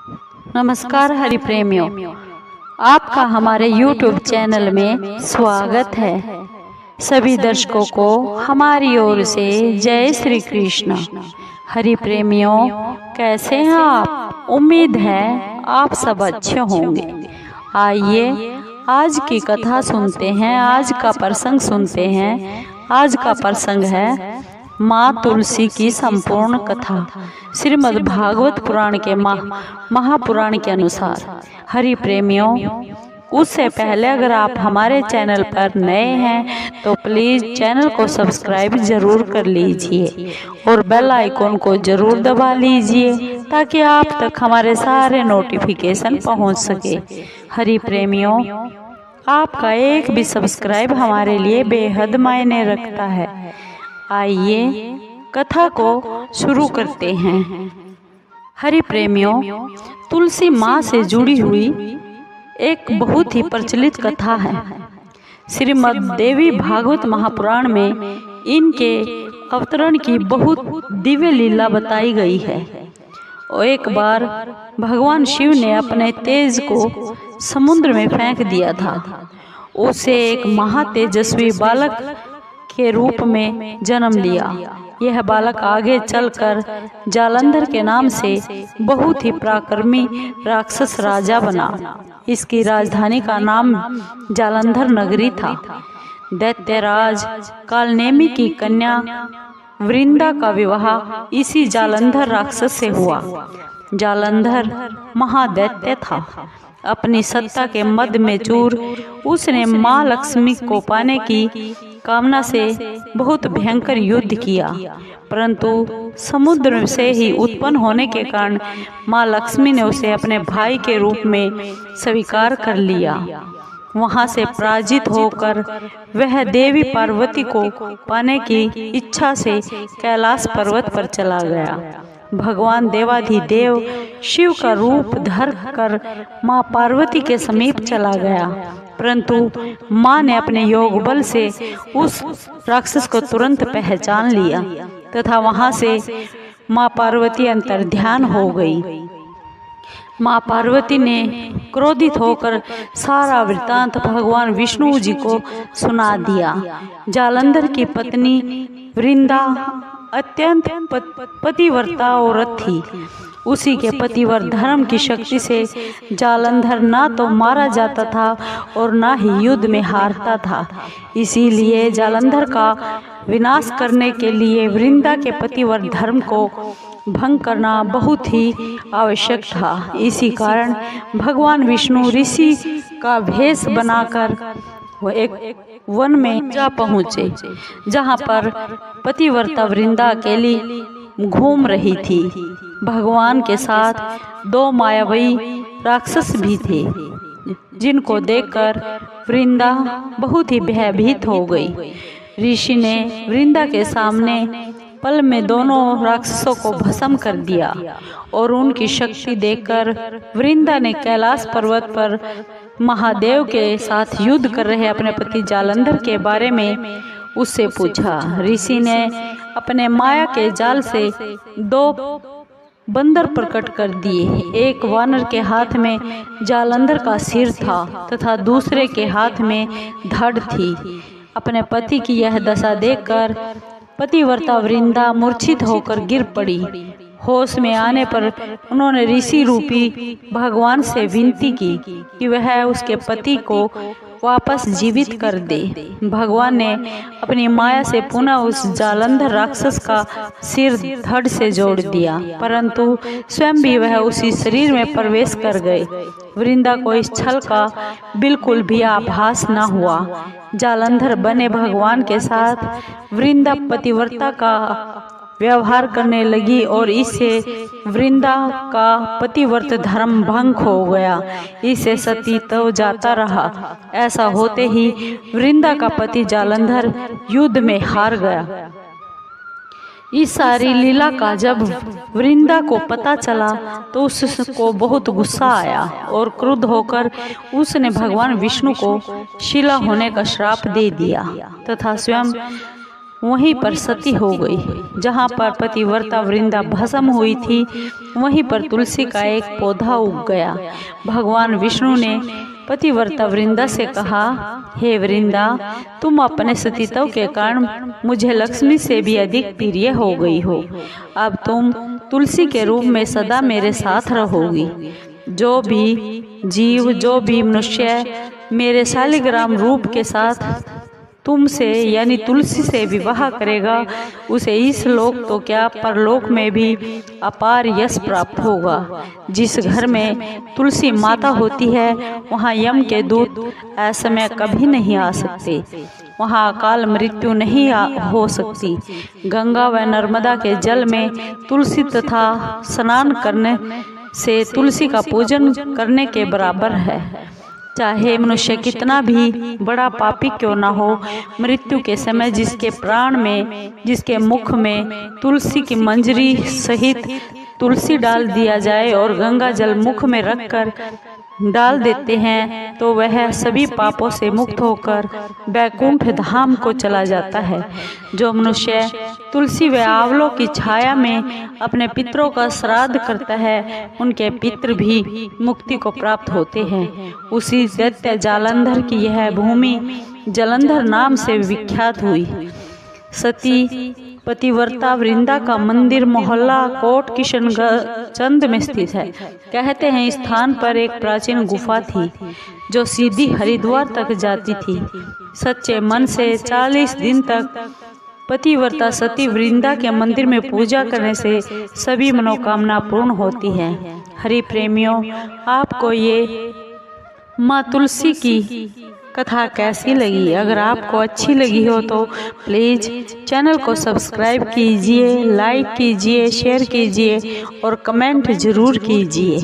नमस्कार हरि प्रेमियों, आपका हमारे YouTube चैनल में स्वागत है। सभी दर्शकों को हमारी ओर से जय श्री कृष्ण। हरि प्रेमियों, कैसे हैं आप? उम्मीद है आप सब अच्छे होंगे। आइए आज की कथा सुनते हैं, आज का प्रसंग सुनते हैं। आज का प्रसंग है माँ तुलसी की संपूर्ण कथा, श्रीमद् भागवत पुराण के महापुराण के अनुसार। हरि प्रेमियों, उससे पहले अगर आप हमारे चैनल पर नए हैं तो प्लीज चैनल को सब्सक्राइब जरूर कर लीजिए और बेल आइकॉन को जरूर दबा लीजिए ताकि आप तक हमारे सारे नोटिफिकेशन पहुंच सके। हरि प्रेमियों, आपका एक भी सब्सक्राइब हमारे लिए बेहद मायने रखता है। आइए कथा को शुरू करते हैं। हरि प्रेमियों, तुलसी माँ से जुड़ी हुई एक बहुत ही प्रचलित कथा है। श्रीमद् देवी भागवत महापुराण में इनके अवतरण की बहुत दिव्य लीला बताई गई है। और एक बार भगवान शिव ने अपने तेज को समुद्र में फेंक दिया था। उसे एक महातेजस्वी बालक के रूप में जन्म लिया। यह बालक आगे चलकर जालंधर के नाम से बहुत ही पराक्रमी राक्षस राजा बना। इसकी राजधानी का नाम जालंधर नगरी था। दैत्यराज कालनेमी की कन्या वृंदा का विवाह इसी जालंधर राक्षस से हुआ। जालंधर महादैत्य था। अपनी सत्ता के मद में चूर उसने माँ लक्ष्मी को पाने की कामना से बहुत भयंकर युद्ध किया, परंतु समुद्र से ही उत्पन्न होने के कारण माँ लक्ष्मी ने उसे अपने भाई के रूप में स्वीकार कर लिया। वहां से पराजित होकर वह देवी पार्वती को पाने की इच्छा से कैलाश पर्वत पर चला गया। भगवान देवाधिदेव शिव का रूप धर कर माँ पार्वती के समीप चला गया, परंतु माँ ने अपने योग बल से उस राक्षस को तुरंत पहचान लिया तथा वहां से माँ पार्वती अंतर्ध्यान हो गई। माँ पार्वती ने क्रोधित होकर सारा वृत्तांत भगवान विष्णु जी को सुना दिया। जालंधर की पत्नी वृंदा अत्यंत पतिव्रता औरत थी। उसी के पतिव्रत धर्म की शक्ति से जालंधर ना तो मारा जाता था और ना ही युद्ध में हारता था। इसीलिए जालंधर का विनाश करने के लिए वृंदा के पतिव्रत धर्म को भंग करना बहुत ही आवश्यक था। इसी कारण भगवान विष्णु ऋषि का भेष बनाकर वो एक वन में जा पहुँचे, जहाँ पर पतिव्रता वृंदा अकेली घूम रही थी। भगवान के साथ दो मायावी राक्षस भी थे, जिनको देखकर वृंदा बहुत ही भयभीत हो गई। ऋषि ने वृंदा के सामने पल में दोनों राक्षसों को भस्म कर दिया और उनकी शक्ति देखकर वृंदा ने कैलाश पर्वत पर महादेव के साथ युद्ध कर रहे अपने पति जालंधर के बारे में उससे पूछा। ऋषि ने अपने माया के जाल से दो बंदर प्रकट कर दिए। एक वानर के हाथ में जालंधर का सिर था तथा दूसरे के हाथ में धड़ थी। अपने पति की यह दशा देखकर पतिव्रता वृंदा मूर्छित होकर गिर पड़ी। होश में आने पर उन्होंने ऋषि रूपी भगवान से विनती की कि वह उसके पति को वापस जीवित कर दे। भगवान ने अपनी माया से पुनः उस जालंधर राक्षस का सिर धड़ से जोड़ दिया, परंतु स्वयं भी वह उसी शरीर में प्रवेश कर गए। वृंदा को इस छल का बिल्कुल भी आभास न हुआ। जालंधर बने भगवान के साथ वृंदा पतिव्रता का व्यवहार करने लगी और इससे वृंदा का पतिव्रत धर्म भंग हो गया। इससे सती तो जाता रहा। ऐसा होते ही वृंदा का पति जालंधर युद्ध में हार गया। इस सारी लीला का जब वृंदा को पता चला तो उसको बहुत गुस्सा आया और क्रुद्ध होकर उसने भगवान विष्णु को शिला होने का श्राप दे दिया तथा स्वयं वहीं पर सती हो गई। जहाँ पर पतिव्रता वृंदा भस्म हुई थी, वहीं पर तुलसी का एक पौधा उग गया। भगवान विष्णु ने पतिव्रता वृंदा से कहा, हे वृंदा, तुम अपने सतीत्व के कारण मुझे लक्ष्मी से भी अधिक प्रिय हो गई हो। अब तुम तुलसी के रूप में सदा मेरे साथ रहोगी। जो भी जीव, जो भी मनुष्य मेरे शालिग्राम रूप के साथ तुमसे यानी तुलसी से विवाह करेगा, उसे इस लोक तो क्या परलोक में भी अपार यश प्राप्त होगा। जिस घर में तुलसी माता होती है, वहाँ यम के दूत असमय कभी नहीं आ सकते, वहाँ अकाल मृत्यु नहीं हो सकती। गंगा व नर्मदा के जल में तुलसी तथा स्नान करने से तुलसी का पूजन करने के बराबर है। चाहे मनुष्य कितना भी बड़ा पापी क्यों ना हो, मृत्यु के समय जिसके प्राण में, जिसके मुख में तुलसी की मंजरी सहित तुलसी डाल दिया जाए और गंगा जल मुख में रखकर डाल देते हैं, तो वह सभी पापों से मुक्त होकर वैकुंठ धाम को चला जाता है। जो मनुष्य तुलसी व आंवलों की छाया में अपने पितरों का श्राद्ध करता है, उनके पितृ भी मुक्ति को प्राप्त होते हैं। उसी दैत्य जालंधर की यह भूमि जलंधर नाम से विख्यात हुई। सती पतिव्रता वृंदा का मंदिर मोहल्ला कोट किशनगंज में स्थित है। कहते हैं इस स्थान पर एक प्राचीन गुफा थी जो सीधी हरिद्वार तक जाती थी। सच्चे मन से 40 दिन तक पतिव्रता सती वृंदा के मंदिर में पूजा करने से सभी मनोकामना पूर्ण होती है। हरि प्रेमियों, आपको ये माँ तुलसी की कथा कैसी लगी? अगर आपको अच्छी लगी हो तो प्लीज़ चैनल को सब्सक्राइब कीजिए, लाइक कीजिए, शेयर कीजिए और कमेंट ज़रूर कीजिए।